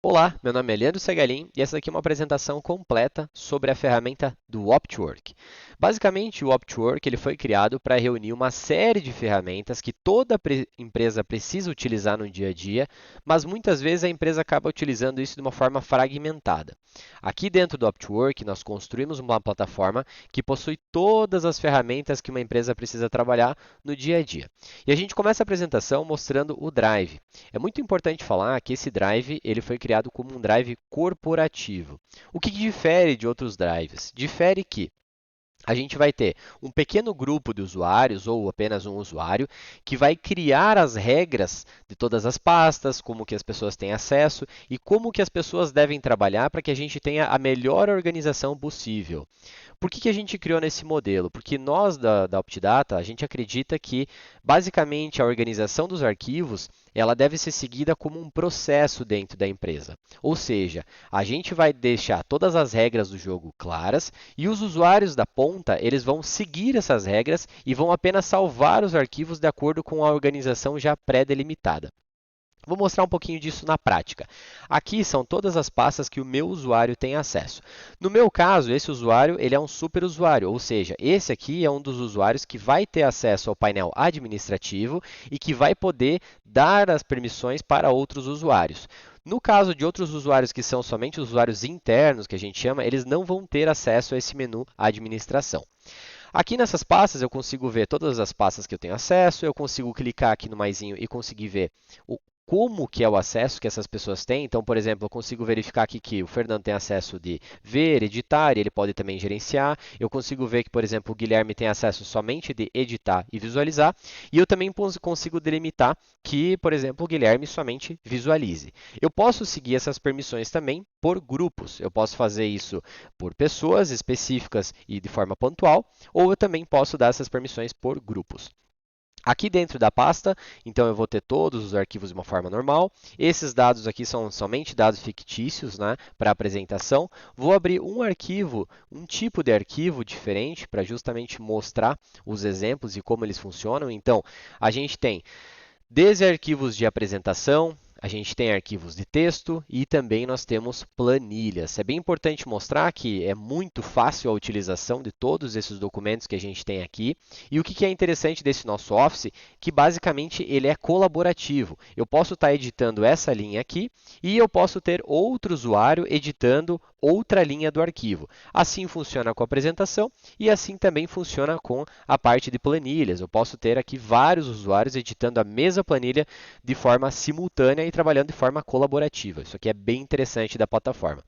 Olá, meu nome é Leandro Segalin e essa aqui é uma apresentação completa sobre a ferramenta do Optwork. Basicamente, o Optwork ele foi criado para reunir uma série de ferramentas que toda empresa precisa utilizar no dia a dia, mas muitas vezes a empresa acaba utilizando isso de uma forma fragmentada. Aqui dentro do Optwork, nós construímos uma plataforma que possui todas as ferramentas que uma empresa precisa trabalhar no dia a dia. E a gente começa a apresentação mostrando o Drive. É muito importante falar que esse drive ele foi criado como um drive corporativo. O que difere de outros drives? Difere que a gente vai ter um pequeno grupo de usuários ou apenas um usuário que vai criar as regras de todas as pastas, como que as pessoas têm acesso e como que as pessoas devem trabalhar para que a gente tenha a melhor organização possível. Por que a gente criou nesse modelo? Porque nós da Optidata, a gente acredita que basicamente a organização dos arquivos ela deve ser seguida como um processo dentro da empresa. Ou seja, a gente vai deixar todas as regras do jogo claras e os usuários da ponta, eles vão seguir essas regras e vão apenas salvar os arquivos de acordo com a organização já pré-delimitada. Vou mostrar um pouquinho disso na prática. Aqui são todas as pastas que o meu usuário tem acesso. No meu caso, esse usuário ele é um super usuário, ou seja, esse aqui é um dos usuários que vai ter acesso ao painel administrativo e que vai poder dar as permissões para outros usuários. No caso de outros usuários que são somente usuários internos, que a gente chama, eles não vão ter acesso a esse menu administração. Aqui nessas pastas eu consigo ver todas as pastas que eu tenho acesso, eu consigo clicar aqui no maisinho e conseguir ver como que é o acesso que essas pessoas têm. Então, por exemplo, eu consigo verificar aqui que o Fernando tem acesso de ver, editar, e ele pode também gerenciar. Eu consigo ver que, por exemplo, o Guilherme tem acesso somente de editar e visualizar. E eu também consigo delimitar que, por exemplo, o Guilherme somente visualize. Eu posso seguir essas permissões também por grupos. Eu posso fazer isso por pessoas específicas e de forma pontual, ou eu também posso dar essas permissões por grupos. Aqui dentro da pasta, então eu vou ter todos os arquivos de uma forma normal. Esses dados aqui são somente dados fictícios, né, para apresentação. Vou abrir um arquivo, um tipo de arquivo diferente para justamente mostrar os exemplos e como eles funcionam. Então, a gente tem desde arquivos de apresentação, a gente tem arquivos de texto e também nós temos planilhas. É bem importante mostrar que é muito fácil a utilização de todos esses documentos que a gente tem aqui. E o que é interessante desse nosso Office, que basicamente ele é colaborativo. Eu posso estar editando essa linha aqui e eu posso ter outro usuário editando outra linha do arquivo. Assim funciona com a apresentação e assim também funciona com a parte de planilhas. Eu posso ter aqui vários usuários editando a mesma planilha de forma simultânea e trabalhando de forma colaborativa. Isso aqui é bem interessante da plataforma.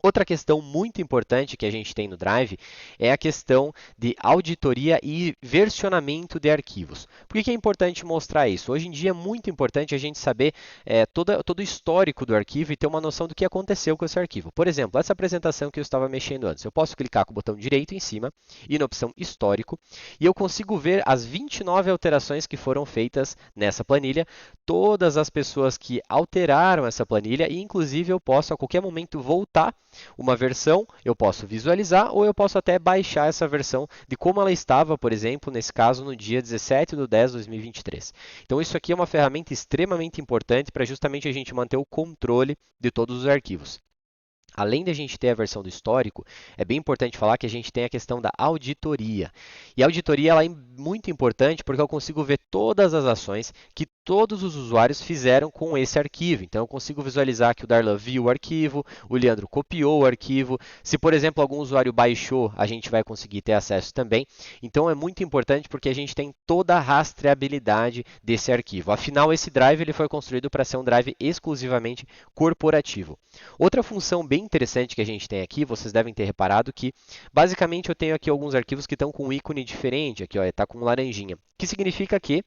Outra questão muito importante que a gente tem no Drive é a questão de auditoria e versionamento de arquivos. Por que é importante mostrar isso? Hoje em dia é muito importante a gente saber todo o histórico do arquivo e ter uma noção do que aconteceu com esse arquivo. Por exemplo, essa apresentação que eu estava mexendo antes, eu posso clicar com o botão direito em cima e na opção Histórico, e eu consigo ver as 29 alterações que foram feitas nessa planilha, todas as pessoas que alteraram essa planilha, e inclusive eu posso a qualquer momento voltar uma versão, eu posso visualizar ou eu posso até baixar essa versão de como ela estava, por exemplo, nesse caso, no dia 17/10/2023. Então, isso aqui é uma ferramenta extremamente importante para justamente a gente manter o controle de todos os arquivos. Além de a gente ter a versão do histórico, é bem importante falar que a gente tem a questão da auditoria. E a auditoria ela é muito importante porque eu consigo ver todas as ações que todos os usuários fizeram com esse arquivo. Então, eu consigo visualizar que o Darlan viu o arquivo, o Leandro copiou o arquivo. Se, por exemplo, algum usuário baixou, a gente vai conseguir ter acesso também. Então, é muito importante porque a gente tem toda a rastreabilidade desse arquivo. Afinal, esse drive ele foi construído para ser um drive exclusivamente corporativo. Outra função bem interessante que a gente tem aqui, vocês devem ter reparado que, basicamente, eu tenho aqui alguns arquivos que estão com um ícone diferente, aqui está com um laranjinha, que significa que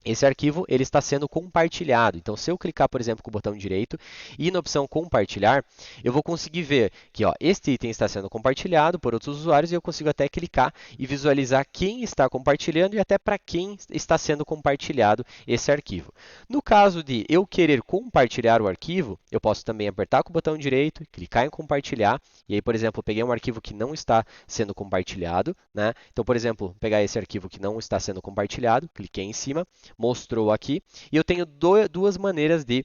esse arquivo ele está sendo compartilhado. Então, se eu clicar, por exemplo, com o botão direito e na opção compartilhar, eu vou conseguir ver que este item está sendo compartilhado por outros usuários e eu consigo até clicar e visualizar quem está compartilhando e até para quem está sendo compartilhado esse arquivo. No caso de eu querer compartilhar o arquivo, eu posso também apertar com o botão direito, clicar em compartilhar e aí, por exemplo, eu peguei um arquivo que não está sendo compartilhado, né? Então, por exemplo, pegar esse arquivo que não está sendo compartilhado, cliquei em cima, mostrou aqui, e eu tenho duas maneiras de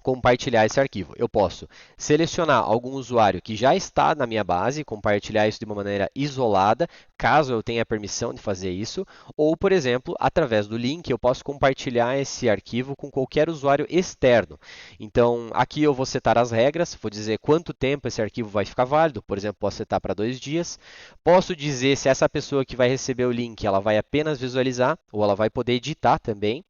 compartilhar esse arquivo. Eu posso selecionar algum usuário que já está na minha base, compartilhar isso de uma maneira isolada, caso eu tenha permissão de fazer isso, ou, por exemplo, através do link, eu posso compartilhar esse arquivo com qualquer usuário externo. Então, aqui eu vou setar as regras, vou dizer quanto tempo esse arquivo vai ficar válido, por exemplo, posso setar para 2 dias. Posso dizer se essa pessoa que vai receber o link, ela vai apenas visualizar ou ela vai poder editar também.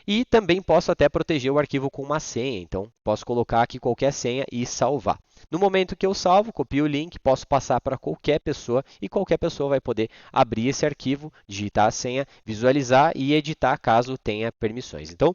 E também posso até proteger o arquivo com uma senha, então posso colocar aqui qualquer senha e salvar. No momento que eu salvo, copio o link, posso passar para qualquer pessoa e qualquer pessoa vai poder abrir esse arquivo, digitar a senha, visualizar e editar caso tenha permissões. Então,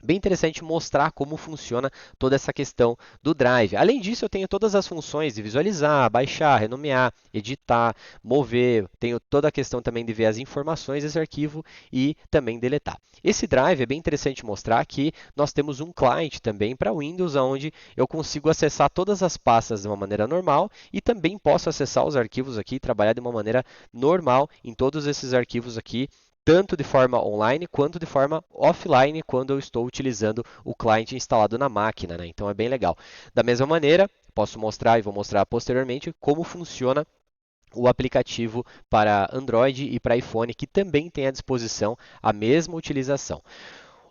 bem interessante mostrar como funciona toda essa questão do Drive. Além disso, eu tenho todas as funções de visualizar, baixar, renomear, editar, mover. Tenho toda a questão também de ver as informações desse arquivo e também deletar. Esse Drive é bem interessante mostrar que nós temos um client também para Windows, onde eu consigo acessar todas as pastas de uma maneira normal e também posso acessar os arquivos aqui e trabalhar de uma maneira normal em todos esses arquivos aqui, tanto de forma online quanto de forma offline, quando eu estou utilizando o client instalado na máquina, né? Então é bem legal. Da mesma maneira, posso mostrar e vou mostrar posteriormente como funciona o aplicativo para Android e para iPhone, que também tem à disposição a mesma utilização.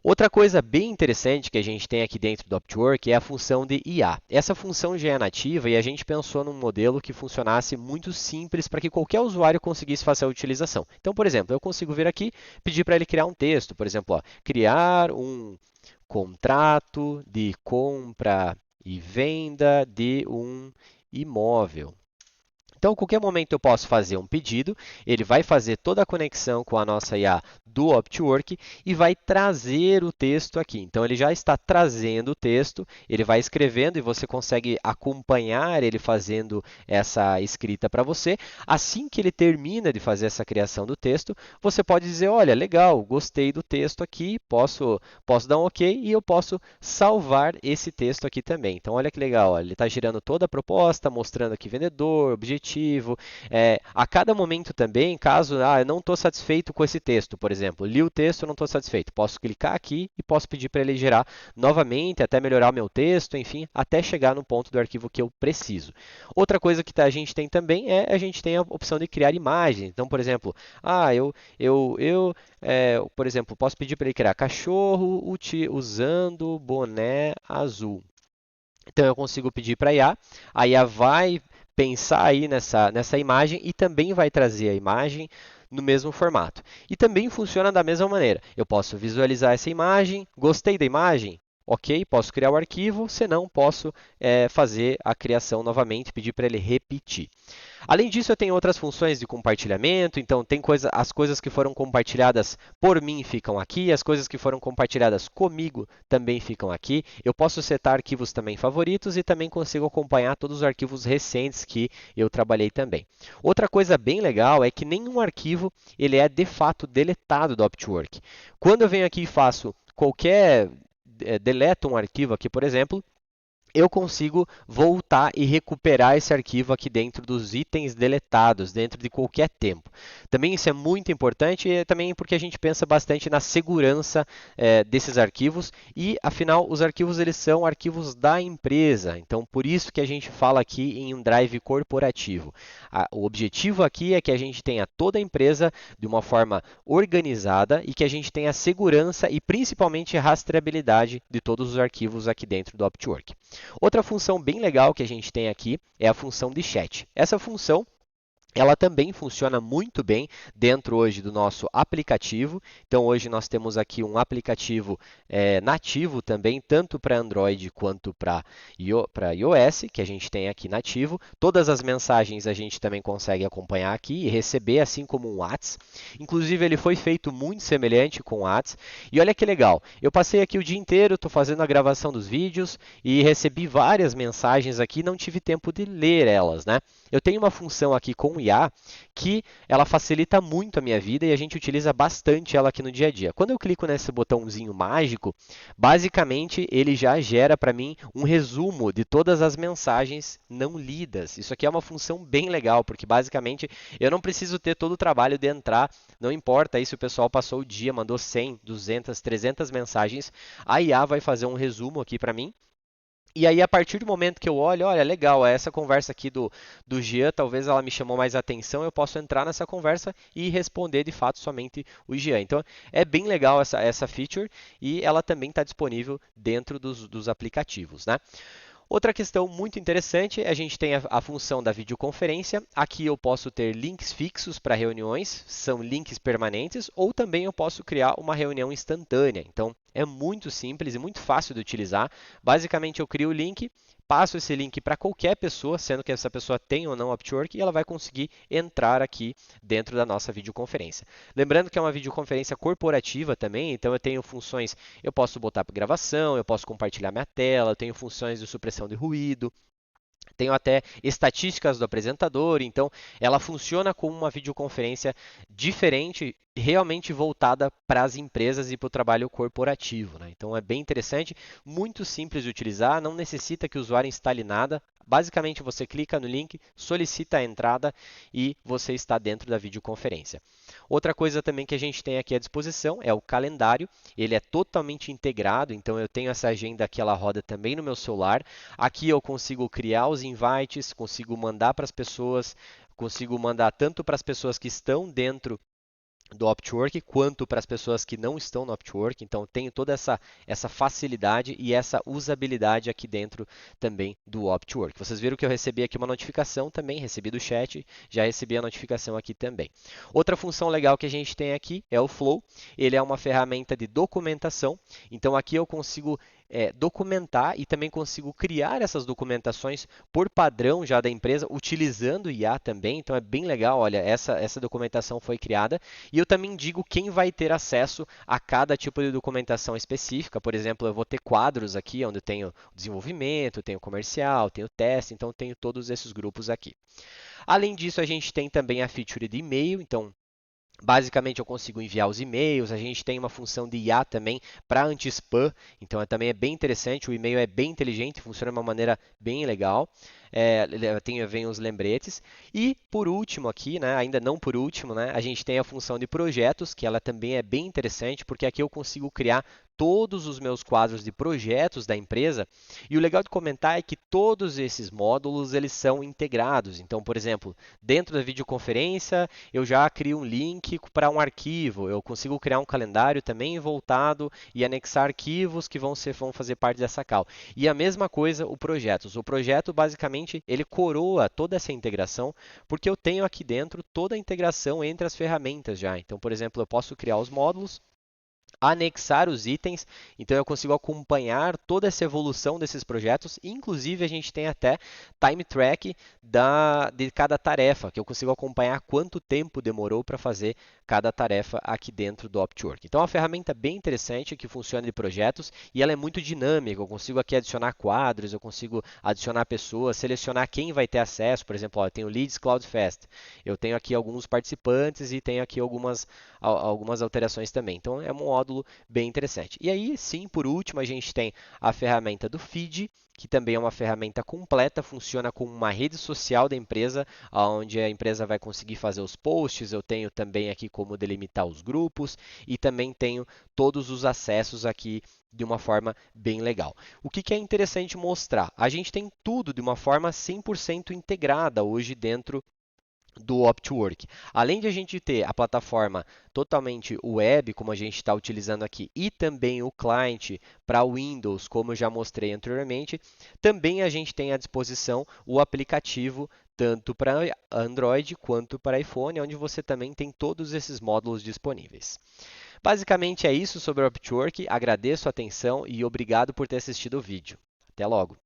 Outra coisa bem interessante que a gente tem aqui dentro do Optwork é a função de IA. Essa função já é nativa e a gente pensou num modelo que funcionasse muito simples para que qualquer usuário conseguisse fazer a utilização. Então, por exemplo, eu consigo vir aqui, pedir para ele criar um texto, por exemplo, ó, criar um contrato de compra e venda de um imóvel. Então, a qualquer momento eu posso fazer um pedido, ele vai fazer toda a conexão com a nossa IA do Optwork e vai trazer o texto aqui. Então, ele já está trazendo o texto, ele vai escrevendo e você consegue acompanhar ele fazendo essa escrita para você. Assim que ele termina de fazer essa criação do texto, você pode dizer, olha, legal, gostei do texto aqui, posso dar um OK e eu posso salvar esse texto aqui também. Então, olha que legal, ó, ele está girando toda a proposta, mostrando aqui vendedor, objetivo, a cada momento também, caso eu não estou satisfeito com esse texto, por exemplo, li o texto, não estou satisfeito, posso clicar aqui e posso pedir para ele gerar novamente, até melhorar o meu texto, enfim, até chegar no ponto do arquivo que eu preciso. Outra coisa que a gente tem também a gente tem a opção de criar imagens. Então, por exemplo, por exemplo, posso pedir para ele criar cachorro usando boné azul. Então, eu consigo pedir para a IA vai pensar aí nessa imagem e também vai trazer a imagem no mesmo formato. E também funciona da mesma maneira. Eu posso visualizar essa imagem, gostei da imagem? Ok, posso criar o arquivo, senão posso fazer a criação novamente, pedir para ele repetir. Além disso, eu tenho outras funções de compartilhamento, então as coisas que foram compartilhadas por mim ficam aqui, as coisas que foram compartilhadas comigo também ficam aqui. Eu posso setar arquivos também favoritos e também consigo acompanhar todos os arquivos recentes que eu trabalhei também. Outra coisa bem legal é que nenhum arquivo ele é de fato deletado do Optwork. Quando eu venho aqui e faço deleto um arquivo aqui, por exemplo, eu consigo voltar e recuperar esse arquivo aqui dentro dos itens deletados, dentro de qualquer tempo. Também isso é muito importante, também porque a gente pensa bastante na segurança desses arquivos e, afinal, os arquivos eles são arquivos da empresa. Então, por isso que a gente fala aqui em um drive corporativo. O objetivo aqui é que a gente tenha toda a empresa de uma forma organizada e que a gente tenha segurança e, principalmente, rastreabilidade de todos os arquivos aqui dentro do Optwork. Outra função bem legal que a gente tem aqui é a função de chat. Essa função ela também funciona muito bem dentro hoje do nosso aplicativo. Então, hoje nós temos aqui um aplicativo nativo também, tanto para Android quanto para iOS, que a gente tem aqui nativo. Todas as mensagens a gente também consegue acompanhar aqui e receber, assim como um WhatsApp. Inclusive, ele foi feito muito semelhante com o WhatsApp. E olha que legal, eu passei aqui o dia inteiro, estou fazendo a gravação dos vídeos e recebi várias mensagens aqui, não tive tempo de ler elas, né? Eu tenho uma função aqui com IA que ela facilita muito a minha vida e a gente utiliza bastante ela aqui no dia a dia. Quando eu clico nesse botãozinho mágico, basicamente ele já gera para mim um resumo de todas as mensagens não lidas. Isso aqui é uma função bem legal, porque basicamente eu não preciso ter todo o trabalho de entrar, não importa aí se o pessoal passou o dia, mandou 100, 200, 300 mensagens, a IA vai fazer um resumo aqui para mim. E aí, a partir do momento que eu olho, olha, legal, essa conversa aqui do Jean, talvez ela me chamou mais atenção, eu posso entrar nessa conversa e responder de fato somente o Jean. Então, é bem legal essa feature e ela também está disponível dentro dos aplicativos, né? Outra questão muito interessante, a gente tem a função da videoconferência. Aqui eu posso ter links fixos para reuniões, são links permanentes, ou também eu posso criar uma reunião instantânea. Então, é muito simples e muito fácil de utilizar. Basicamente, eu crio o link, passo esse link para qualquer pessoa, sendo que essa pessoa tem ou não Upwork, e ela vai conseguir entrar aqui dentro da nossa videoconferência. Lembrando que é uma videoconferência corporativa também, então eu tenho funções, eu posso botar para gravação, eu posso compartilhar minha tela, eu tenho funções de supressão de ruído, tenho até estatísticas do apresentador, então ela funciona como uma videoconferência diferente, realmente voltada para as empresas e para o trabalho corporativo, né? Então é bem interessante, muito simples de utilizar, não necessita que o usuário instale nada. Basicamente você clica no link, solicita a entrada e você está dentro da videoconferência. Outra coisa também que a gente tem aqui à disposição é o calendário. Ele é totalmente integrado, então eu tenho essa agenda aqui, ela roda também no meu celular. Aqui eu consigo criar os invites, consigo mandar para as pessoas, consigo mandar tanto para as pessoas que estão dentro do Upwork, quanto para as pessoas que não estão no Upwork. Então, tenho toda essa facilidade e essa usabilidade aqui dentro também do Upwork. Vocês viram que eu recebi aqui uma notificação também, recebi do chat, já recebi a notificação aqui também. Outra função legal que a gente tem aqui é o Flow. Ele é uma ferramenta de documentação. Então, aqui eu consigo documentar e também consigo criar essas documentações por padrão já da empresa, utilizando IA também. Então, é bem legal, olha, essa documentação foi criada. E eu também digo quem vai ter acesso a cada tipo de documentação específica. Por exemplo, eu vou ter quadros aqui onde eu tenho desenvolvimento, tenho comercial, tenho teste, então tenho todos esses grupos aqui. Além disso, a gente tem também a feature de e-mail, então basicamente, eu consigo enviar os e-mails. A gente tem uma função de IA também para anti-spam, então também é bem interessante. O e-mail é bem inteligente, funciona de uma maneira bem legal. Vem os lembretes. E por último aqui, né, ainda não por último, né, a gente tem a função de projetos, que ela também é bem interessante, porque aqui eu consigo criar todos os meus quadros de projetos da empresa. E o legal de comentar é que todos esses módulos eles são integrados. Então, por exemplo, dentro da videoconferência, eu já crio um link para um arquivo. Eu consigo criar um calendário também voltado e anexar arquivos que vão fazer parte dessa call. E a mesma coisa o projetos. O projeto, basicamente, ele coroa toda essa integração, porque eu tenho aqui dentro toda a integração entre as ferramentas já. Então, por exemplo, eu posso criar os módulos, anexar os itens, então eu consigo acompanhar toda essa evolução desses projetos, inclusive a gente tem até time track de cada tarefa, que eu consigo acompanhar quanto tempo demorou para fazer cada tarefa aqui dentro do Upwork. Então é uma ferramenta bem interessante que funciona de projetos e ela é muito dinâmica, eu consigo aqui adicionar quadros, eu consigo adicionar pessoas, selecionar quem vai ter acesso, por exemplo, ó, eu tenho Leads Cloud Fest, eu tenho aqui alguns participantes e tenho aqui algumas alterações também, então é um módulo bem interessante. E aí, sim, por último, a gente tem a ferramenta do Feed, que também é uma ferramenta completa, funciona como uma rede social da empresa, onde a empresa vai conseguir fazer os posts. Eu tenho também aqui como delimitar os grupos e também tenho todos os acessos aqui de uma forma bem legal. O que é interessante mostrar? A gente tem tudo de uma forma 100% integrada hoje dentro do Upwork. Além de a gente ter a plataforma totalmente web, como a gente está utilizando aqui, e também o client para Windows, como eu já mostrei anteriormente, também a gente tem à disposição o aplicativo tanto para Android quanto para iPhone, onde você também tem todos esses módulos disponíveis. Basicamente é isso sobre o Upwork. Agradeço a atenção e obrigado por ter assistido o vídeo. Até logo!